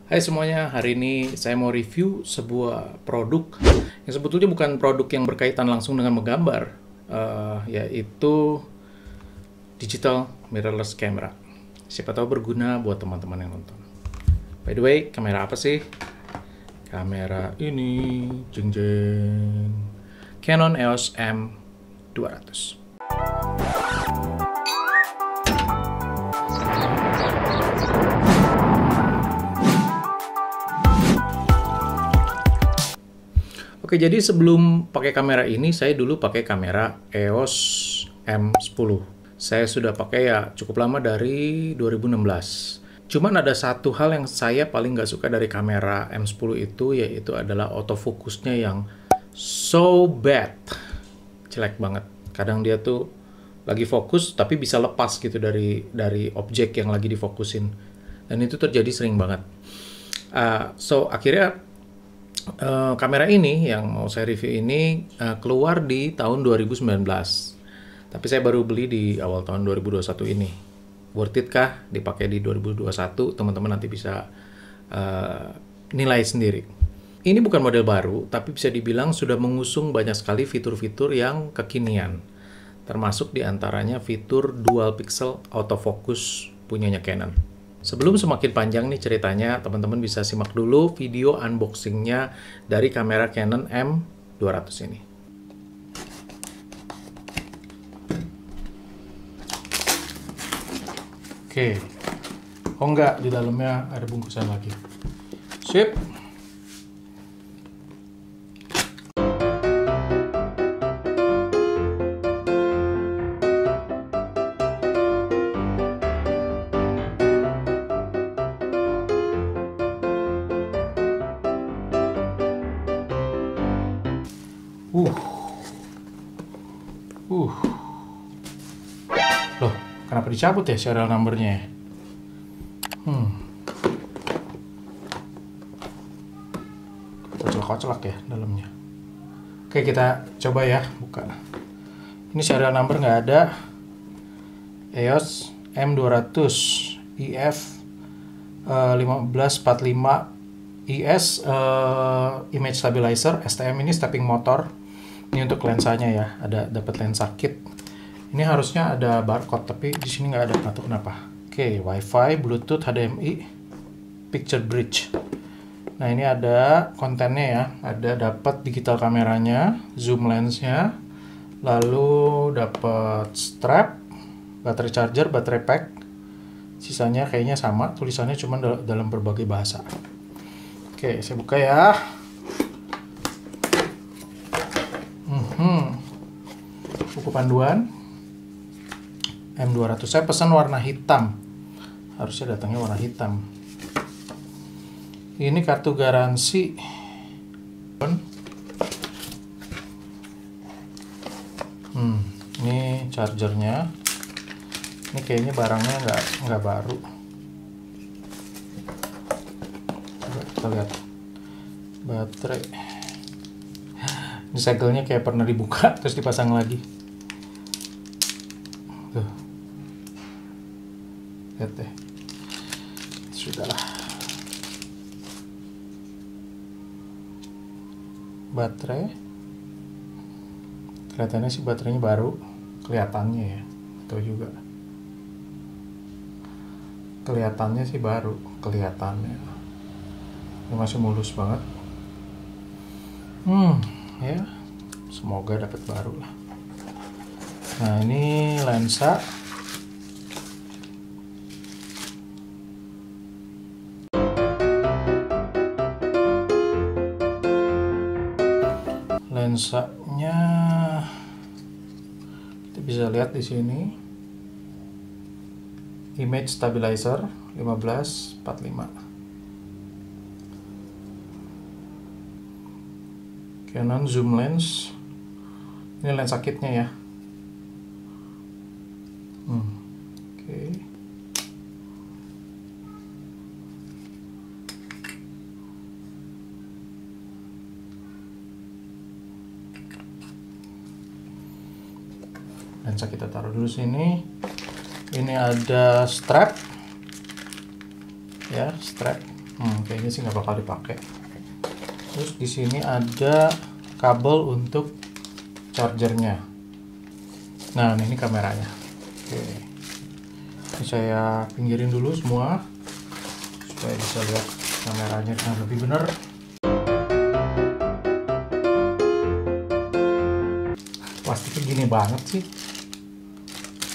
Hai semuanya, hari ini saya mau review sebuah produk yang sebetulnya bukan produk yang berkaitan langsung dengan menggambar, yaitu digital mirrorless camera. Siapa tahu berguna buat teman-teman yang nonton. By the way, kamera apa sih? Kamera ini, jeng jeng, Canon EOS M200. Oke, jadi sebelum pakai kamera ini, saya dulu pakai kamera EOS M10. Saya sudah pakai ya cukup lama dari 2016. Cuman ada satu hal yang saya paling nggak suka dari kamera M10 itu, yaitu adalah autofocusnya yang so bad. Jelek banget. Kadang dia tuh lagi fokus, tapi bisa lepas gitu dari objek yang lagi difokusin. Dan itu terjadi sering banget. Akhirnya kamera ini yang mau saya review ini keluar di tahun 2019. Tapi saya baru beli di awal tahun 2021 ini. Worth it kah dipakai di 2021? Teman-teman nanti bisa nilai sendiri. Ini bukan model baru, tapi bisa dibilang sudah mengusung banyak sekali fitur-fitur yang kekinian. Termasuk diantaranya fitur dual pixel autofocus punyanya Canon. Sebelum semakin panjang nih ceritanya, teman-teman bisa simak dulu video unboxingnya dari kamera Canon M200 ini. Oke. Oh enggak, di dalamnya ada bungkusan lagi. Sip. Loh, kenapa dicabut ya serial numbernya ya? Koclak-koclak ya dalamnya. Oke, kita coba ya buka. Ini serial number nggak ada. EOS M200 IF 1545 IS image stabilizer. STM ini stepping motor. Ini untuk lensanya ya, ada dapat lensa kit. Ini harusnya ada barcode, tapi di sini nggak ada, nggak tahu kenapa. Oke, WiFi, Bluetooth, HDMI, picture bridge. Nah, ini ada kontennya ya, ada dapat digital kameranya, zoom lensnya, lalu dapat strap, baterai charger, baterai pack. Sisanya kayaknya sama, tulisannya cuma dalam berbagai bahasa. Oke, saya buka ya. Buku panduan M200. Saya pesan warna hitam. Harusnya datangnya warna hitam. Ini kartu garansi. Ini chargernya. Ini kayaknya barangnya nggak baru. Coba kita lihat. Baterai. Ini segelnya kayak pernah dibuka terus dipasang lagi. Tuh. Lihat deh. Sudahlah. Baterai. Kelihatannya sih baterainya baru. Kelihatannya ya. Atau juga. Kelihatannya sih baru. Kelihatannya. Ini masih mulus banget. Ya, semoga dapat baru lah. Nah, ini lensa. Lensanya kita bisa lihat di sini. Image stabilizer 1545. Canon zoom lens. Ini lensa kitnya ya. Oke. Lensa kita taruh dulu sini. Ini ada strap. Ya, strap. Kayaknya sih nggak bakal dipakai. Terus di sini ada kabel untuk chargernya. Nah, ini kameranya. Oke. Ini saya pinggirin dulu semua supaya bisa lihat kameranya dengan lebih benar. Plastiknya gini banget sih,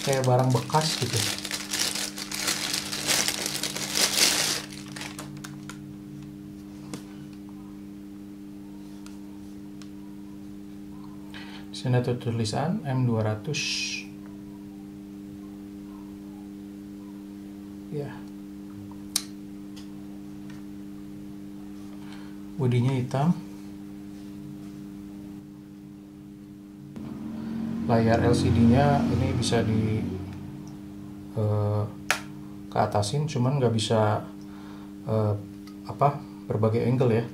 kayak barang bekas gitu. Di sini ada tulisan M200. Ya. Bodinya hitam. Layar LCD-nya ini bisa di keatasin, cuman nggak bisa berbagai angle ya.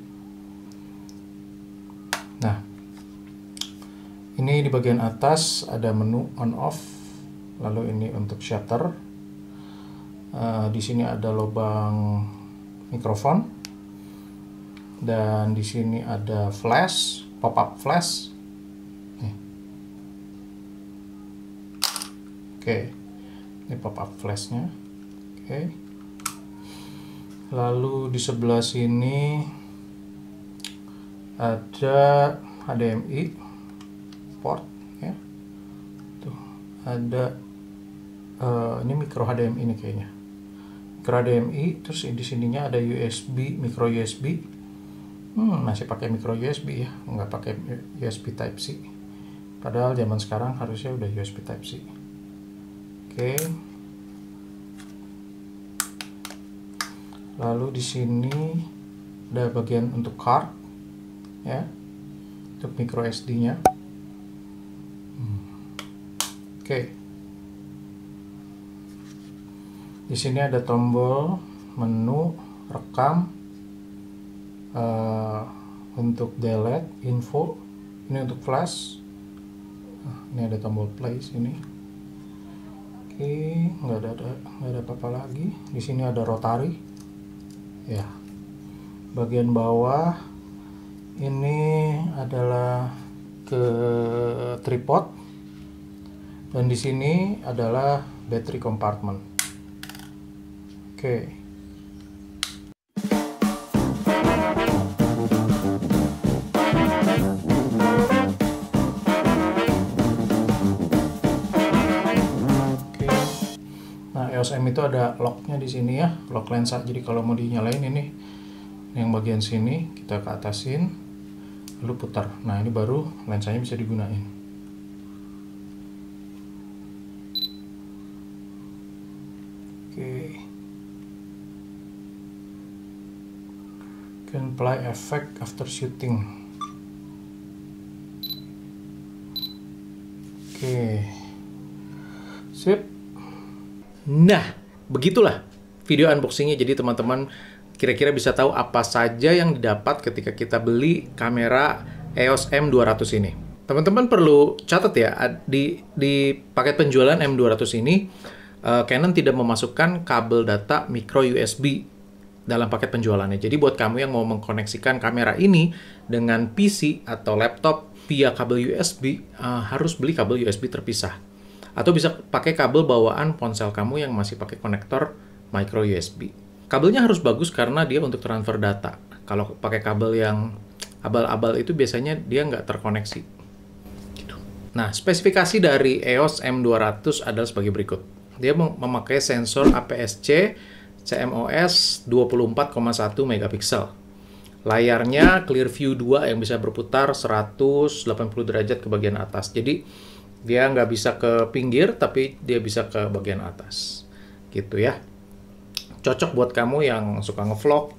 Nah, ini di bagian atas ada menu on off, lalu ini untuk shutter. Di sini ada lubang mikrofon, dan di sini ada flash, pop-up flash. Oke, ini pop-up flashnya. Oke, lalu di sebelah sini ada HDMI port ya. Tuh ada ini micro HDMI ini kayaknya. Micro HDMI, terus di sininya ada USB, micro USB. Masih pakai micro USB ya, nggak pakai USB Type C. Padahal zaman sekarang harusnya udah USB Type C. Oke. Lalu di sini ada bagian untuk card ya, untuk micro SD-nya. Oke. Di sini ada tombol menu, rekam, untuk delete, info. Ini untuk flash. Ini ada tombol play sini. Oke, nggak ada apa-apa lagi. Di sini ada rotary, ya. Bagian bawah ini adalah ke tripod, dan di sini adalah battery compartment. Oke. EOS M itu ada locknya di sini ya, lock lensa. Jadi kalau mau dinyalain ini yang bagian sini kita ke atasin, lalu putar. Nah, ini baru lensanya bisa digunain. Oke. Can apply effect after shooting. Oke. Sip. Nah, begitulah video unboxingnya. Jadi teman-teman kira-kira bisa tahu apa saja yang didapat ketika kita beli kamera EOS M200 ini. Teman-teman perlu catat ya, di paket penjualan M200 ini, Canon tidak memasukkan kabel data micro USB dalam paket penjualannya. Jadi buat kamu yang mau mengkoneksikan kamera ini dengan PC atau laptop via kabel USB, harus beli kabel USB terpisah. Atau bisa pakai kabel bawaan ponsel kamu yang masih pakai konektor micro USB. Kabelnya harus bagus karena dia untuk transfer data. Kalau pakai kabel yang abal-abal itu biasanya dia nggak terkoneksi. Gitu. Nah, spesifikasi dari EOS M200 adalah sebagai berikut. Dia memakai sensor APS-C CMOS 24,1 megapiksel. Layarnya clear view 2 yang bisa berputar 180 derajat ke bagian atas. Jadi dia nggak bisa ke pinggir, tapi dia bisa ke bagian atas. Gitu ya. Cocok buat kamu yang suka ngevlog,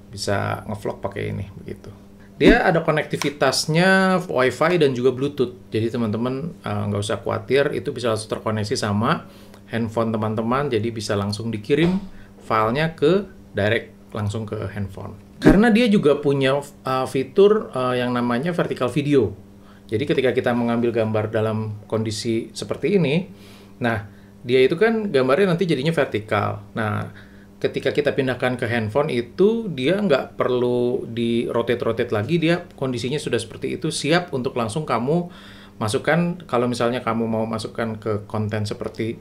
bisa ngevlog pakai ini, begitu. Dia ada konektivitasnya Wi-Fi dan juga Bluetooth. Jadi teman-teman nggak usah khawatir, itu bisa langsung terkoneksi sama handphone teman-teman. Jadi bisa langsung dikirim filenya ke direct langsung ke handphone. Karena dia juga punya fitur yang namanya vertical video. Jadi ketika kita mengambil gambar dalam kondisi seperti ini, nah dia itu kan gambarnya nanti jadinya vertikal. Nah ketika kita pindahkan ke handphone itu dia nggak perlu di rotate lagi, dia kondisinya sudah seperti itu, siap untuk langsung kamu masukkan. Kalau misalnya kamu mau masukkan ke konten seperti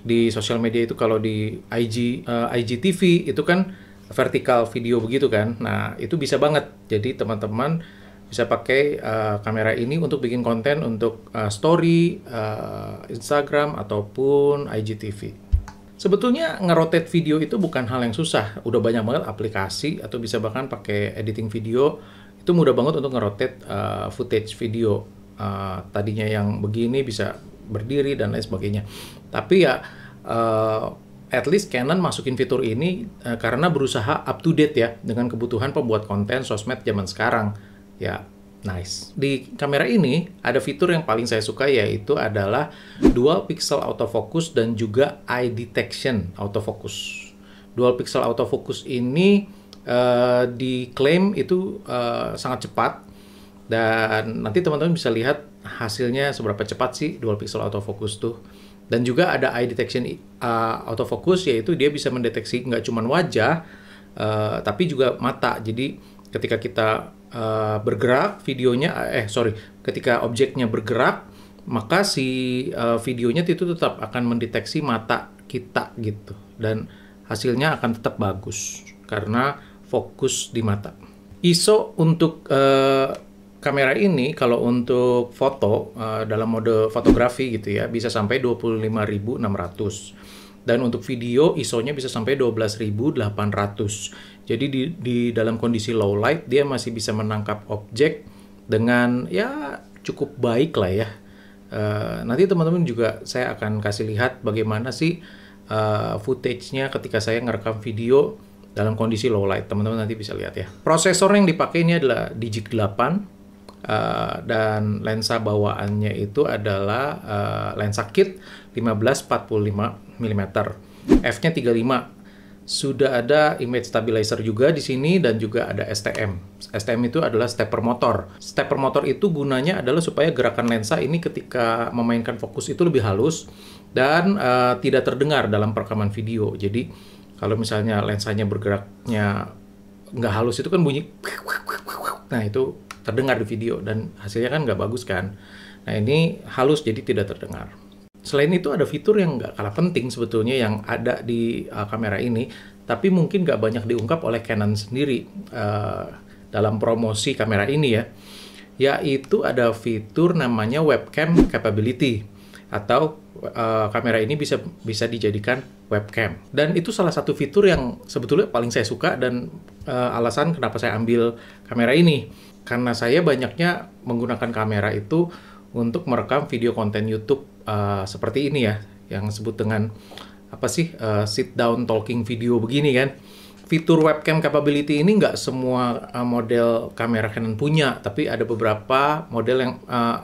di sosial media itu, kalau di IGTV itu kan vertikal video begitu kan. Nah, itu bisa banget. Jadi teman-teman bisa pakai kamera ini untuk bikin konten untuk story, Instagram ataupun IGTV. Sebetulnya ngerotate video itu bukan hal yang susah. Udah banyak banget aplikasi atau bisa bahkan pakai editing video. Itu mudah banget untuk ngerotate footage video. Tadinya yang begini bisa berdiri dan lain sebagainya. Tapi ya at least Canon masukin fitur ini karena berusaha up to date ya dengan kebutuhan pembuat konten sosmed zaman sekarang. Ya, nice. Di kamera ini ada fitur yang paling saya suka, yaitu adalah dual pixel autofocus dan juga eye detection autofocus. Dual pixel autofocus ini diklaim itu sangat cepat, dan nanti teman-teman bisa lihat hasilnya seberapa cepat sih dual pixel autofocus tuh. Dan juga ada eye detection autofocus, yaitu dia bisa mendeteksi nggak cuma wajah, tapi juga mata. Jadi ketika kita bergerak videonya, ketika objeknya bergerak, maka si videonya itu tetap akan mendeteksi mata kita gitu, dan hasilnya akan tetap bagus karena fokus di mata. ISO untuk kamera ini kalau untuk foto dalam mode fotografi gitu ya bisa sampai 25.600. Dan untuk video ISO-nya bisa sampai 12.800. Jadi di dalam kondisi low light dia masih bisa menangkap objek dengan ya cukup baik lah ya. Nanti teman-teman juga saya akan kasih lihat bagaimana sih footage-nya ketika saya ngerekam video dalam kondisi low light. Teman-teman nanti bisa lihat ya. Prosesor yang dipakai ini adalah Digic 8. Dan lensa bawaannya itu adalah lensa kit 15-45 mm, f-nya 35. Sudah ada image stabilizer juga di sini dan juga ada STM. STM itu adalah stepper motor. Stepper motor itu gunanya adalah supaya gerakan lensa ini ketika memainkan fokus itu lebih halus dan tidak terdengar dalam perekaman video. Jadi kalau misalnya lensanya bergeraknya nggak halus itu kan bunyi, nah itu terdengar di video dan hasilnya kan nggak bagus kan. Nah ini halus jadi tidak terdengar. Selain itu ada fitur yang nggak kalah penting sebetulnya yang ada di kamera ini, tapi mungkin nggak banyak diungkap oleh Canon sendiri dalam promosi kamera ini ya, yaitu ada fitur namanya webcam capability, atau kamera ini bisa dijadikan webcam. Dan itu salah satu fitur yang sebetulnya paling saya suka dan alasan kenapa saya ambil kamera ini. Karena saya banyaknya menggunakan kamera itu untuk merekam video konten YouTube seperti ini ya, yang disebut dengan sit down talking video begini kan. Fitur webcam capability ini nggak semua model kamera Canon punya, tapi ada beberapa model yang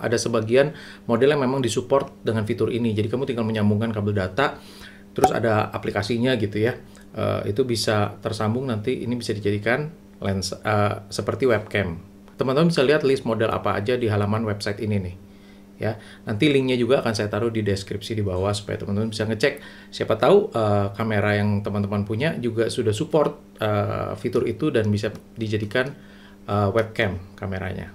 ada sebagian model yang memang disupport dengan fitur ini. Jadi kamu tinggal menyambungkan kabel data, terus ada aplikasinya gitu ya. Itu bisa tersambung, nanti ini bisa dijadikan lens seperti webcam. Teman-teman bisa lihat list model apa aja di halaman website ini nih. Ya, nanti linknya juga akan saya taruh di deskripsi di bawah supaya teman-teman bisa ngecek. Siapa tahu kamera yang teman-teman punya juga sudah support fitur itu dan bisa dijadikan webcam kameranya.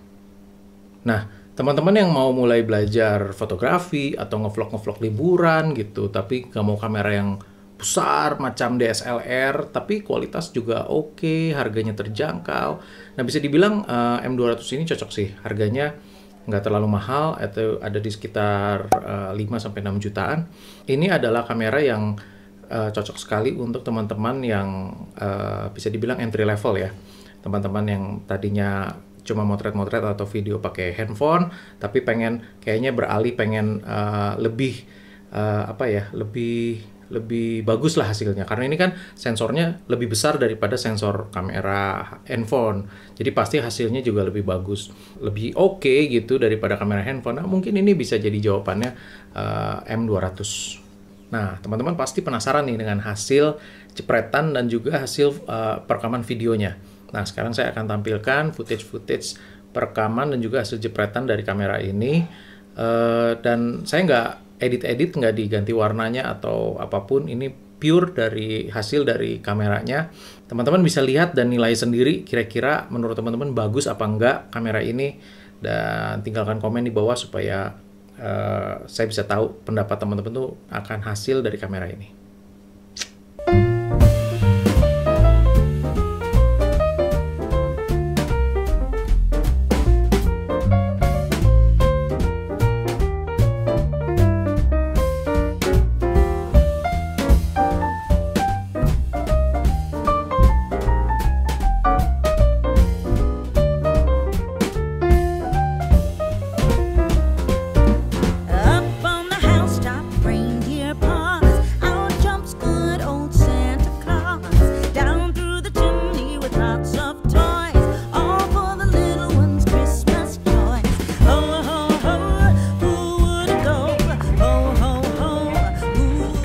Nah, teman-teman yang mau mulai belajar fotografi atau ngevlog liburan gitu, tapi nggak mau kamera yang besar macam DSLR, tapi kualitas juga oke, harganya terjangkau. Nah, bisa dibilang M200 ini cocok sih. Harganya nggak terlalu mahal, atau ada di sekitar 5-6 jutaan. Ini adalah kamera yang cocok sekali untuk teman-teman yang bisa dibilang entry level ya. Teman-teman yang tadinya cuma motret-motret atau video pakai handphone, tapi kayaknya beralih pengen lebih bagus lah hasilnya, karena ini kan sensornya lebih besar daripada sensor kamera handphone, jadi pasti hasilnya juga lebih bagus, lebih oke gitu daripada kamera handphone. Nah, mungkin ini bisa jadi jawabannya M200. Nah, teman-teman pasti penasaran nih dengan hasil jepretan dan juga hasil perekaman videonya. Nah, sekarang saya akan tampilkan footage perekaman dan juga hasil jepretan dari kamera ini, dan saya nggak edit-edit, nggak diganti warnanya atau apapun. Ini pure dari hasil dari kameranya. Teman-teman bisa lihat dan nilai sendiri kira-kira menurut teman-teman bagus apa enggak kamera ini, dan tinggalkan komen di bawah supaya saya bisa tahu pendapat teman-teman tuh akan hasil dari kamera ini.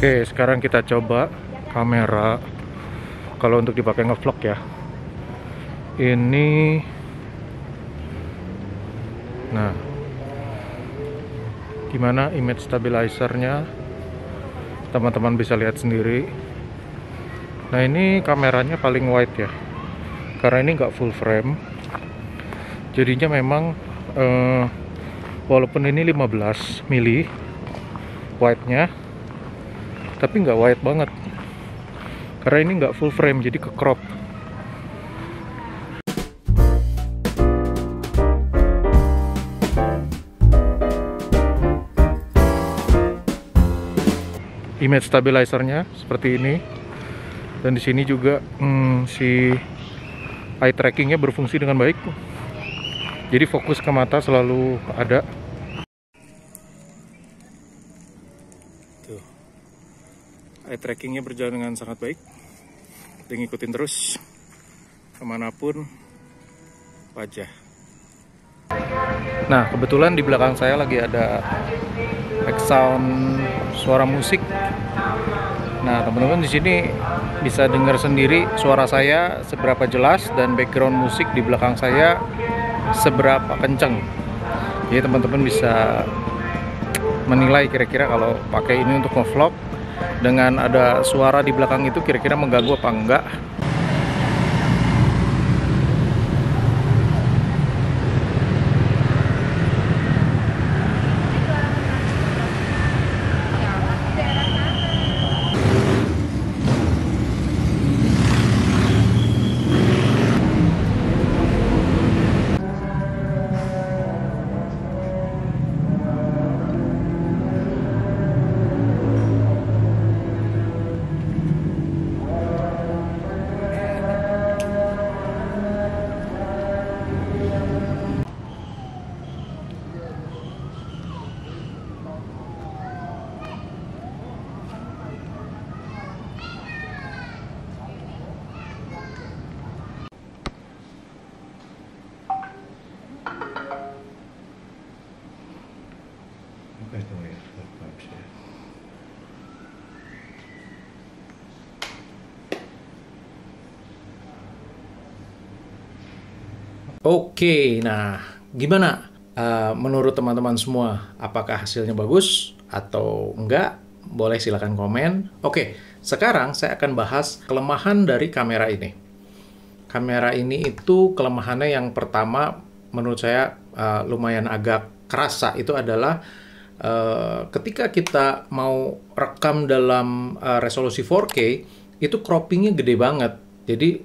Oke, sekarang kita coba kamera kalau untuk dipakai ngevlog ya. Ini, nah, gimana image stabilizernya? Teman-teman bisa lihat sendiri. Nah, ini kameranya paling wide ya, karena ini nggak full frame. Jadinya memang walaupun ini 15 mili wide-nya, tapi nggak wide banget karena ini nggak full frame, jadi ke crop. Image stabilizernya seperti ini, dan di sini juga si eye trackingnya berfungsi dengan baik, jadi fokus ke mata selalu ada. Eye trackingnya berjalan dengan sangat baik, dan ngikutin terus kemanapun wajah. Nah, kebetulan di belakang saya lagi ada back sound suara musik. Nah, teman-teman di sini bisa dengar sendiri suara saya seberapa jelas dan background musik di belakang saya seberapa kenceng. Jadi teman-teman bisa menilai kira-kira kalau pakai ini untuk nge-vlog dengan ada suara di belakang itu kira-kira mengganggu apa enggak. Oke, nah gimana menurut teman-teman semua? Apakah hasilnya bagus atau enggak? Boleh silakan komen. Oke, sekarang saya akan bahas kelemahan dari kamera ini. Kamera ini itu kelemahannya yang pertama menurut saya lumayan agak kerasa, itu adalah ketika kita mau rekam dalam resolusi 4K, itu croppingnya gede banget. Jadi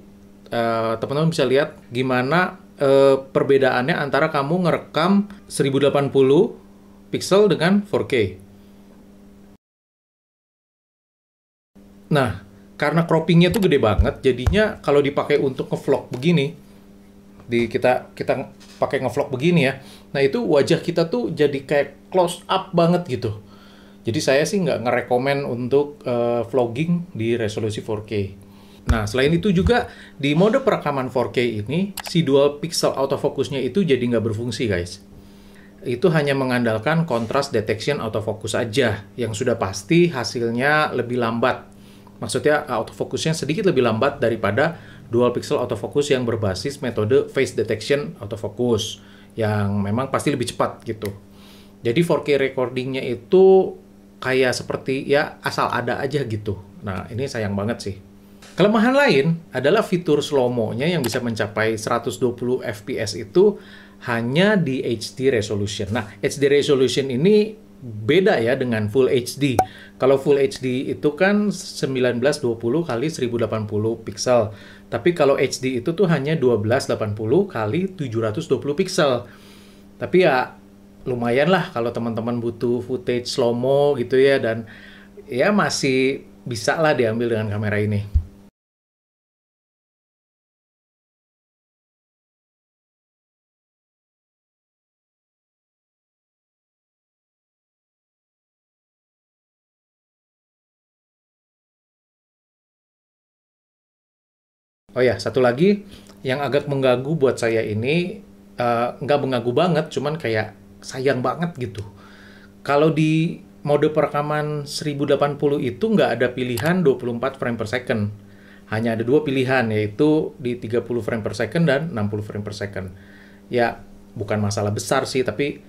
teman-teman bisa lihat gimana perbedaannya antara kamu ngerekam 1080 pixel dengan 4K. Nah, karena croppingnya tuh gede banget, jadinya kalau dipakai untuk ngevlog begini, kita pakai ngevlog begini ya, nah itu wajah kita tuh jadi kayak close up banget gitu. Jadi saya sih nggak ngerekomen untuk vlogging di resolusi 4K. Nah, selain itu juga di mode perekaman 4K ini, si dual pixel autofocusnya itu jadi nggak berfungsi, guys. Itu hanya mengandalkan contrast detection autofocus aja, yang sudah pasti hasilnya lebih lambat. Maksudnya autofocusnya sedikit lebih lambat daripada dual pixel autofocus yang berbasis metode face detection autofocus, yang memang pasti lebih cepat gitu. Jadi 4K recordingnya itu kayak seperti ya asal ada aja gitu. Nah, ini sayang banget sih. Kelemahan lain adalah fitur slow-mo-nya yang bisa mencapai 120 fps itu hanya di HD resolution. Nah, HD resolution ini beda ya dengan Full HD. Kalau Full HD itu kan 1920 kali 1080 pixel. Tapi kalau HD itu tuh hanya 1280 kali 720 pixel. Tapi ya lumayan lah kalau teman-teman butuh footage slow-mo gitu ya, dan ya masih bisa lah diambil dengan kamera ini. Oh ya, satu lagi yang agak mengganggu buat saya ini, nggak mengganggu banget, cuman kayak sayang banget gitu. Kalau di mode perekaman 1080 itu nggak ada pilihan 24 frame per second. Hanya ada dua pilihan, yaitu di 30 frame per second dan 60 frame per second. Ya, bukan masalah besar sih, tapi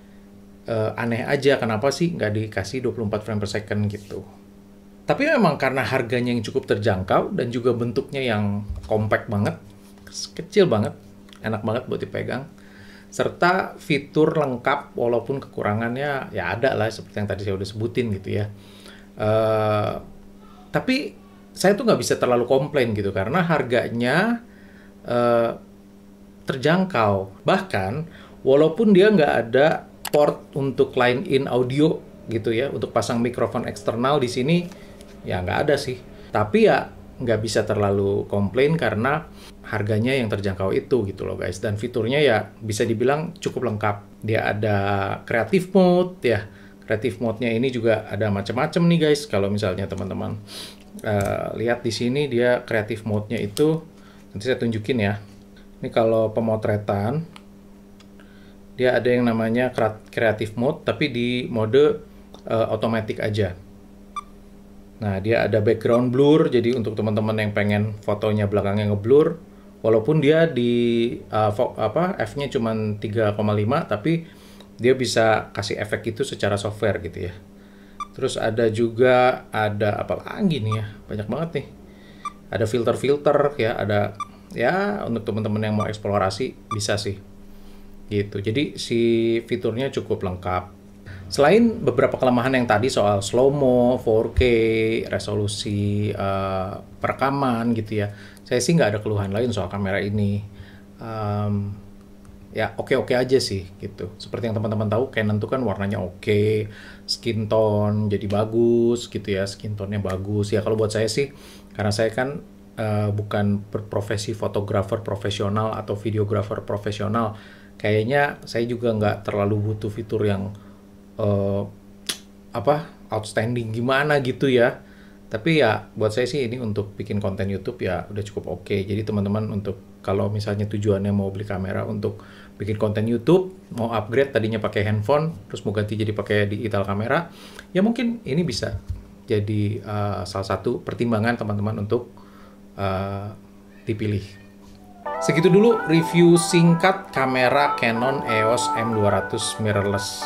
aneh aja kenapa sih nggak dikasih 24 frame per second gitu. Tapi memang karena harganya yang cukup terjangkau dan juga bentuknya yang compact banget, kecil banget, enak banget buat dipegang, serta fitur lengkap walaupun kekurangannya ya ada lah seperti yang tadi saya udah sebutin gitu ya. Eh, tapi saya tuh nggak bisa terlalu komplain gitu karena harganya eh, terjangkau. Bahkan walaupun dia nggak ada port untuk line in audio gitu ya, untuk pasang mikrofon eksternal di sini ya nggak ada sih. Tapi ya nggak bisa terlalu komplain karena harganya yang terjangkau itu gitu loh guys. Dan fiturnya ya bisa dibilang cukup lengkap. Dia ada creative mode ya. Creative mode-nya ini juga ada macam-macam nih guys. Kalau misalnya teman-teman lihat di sini dia creative mode-nya itu, nanti saya tunjukin ya. Ini kalau pemotretan dia ada yang namanya creative mode tapi di mode automatic aja. Nah, dia ada background blur, jadi untuk teman-teman yang pengen fotonya belakangnya ngeblur, walaupun dia di f-nya cuma 3,5, tapi dia bisa kasih efek itu secara software gitu ya. Terus ada juga, ada apa lagi nih ya, banyak banget nih. Ada filter-filter ya, ada ya untuk teman-teman yang mau eksplorasi bisa sih. Gitu. Jadi si fiturnya cukup lengkap. Selain beberapa kelemahan yang tadi soal slow-mo, 4K, resolusi perekaman gitu ya, saya sih nggak ada keluhan lain soal kamera ini. Ya oke-oke aja sih gitu. Seperti yang teman-teman tahu, Canon tuh kan warnanya oke, skin tone jadi bagus gitu ya, skin tone-nya bagus. Ya kalau buat saya sih, karena saya kan bukan berprofesi fotografer profesional atau videografer profesional, kayaknya saya juga nggak terlalu butuh fitur yang outstanding gimana gitu ya. Tapi ya buat saya sih ini untuk bikin konten YouTube ya udah cukup oke. Jadi teman-teman untuk kalau misalnya tujuannya mau beli kamera untuk bikin konten YouTube, mau upgrade tadinya pakai handphone terus mau ganti jadi pakai digital kamera, ya mungkin ini bisa jadi salah satu pertimbangan teman-teman untuk dipilih. Segitu dulu review singkat kamera Canon EOS M200 mirrorless.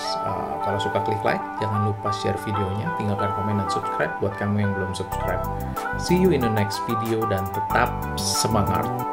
Kalau suka klik like, jangan lupa share videonya, tinggalkan komen dan subscribe buat kamu yang belum subscribe. See you in the next video dan tetap semangat!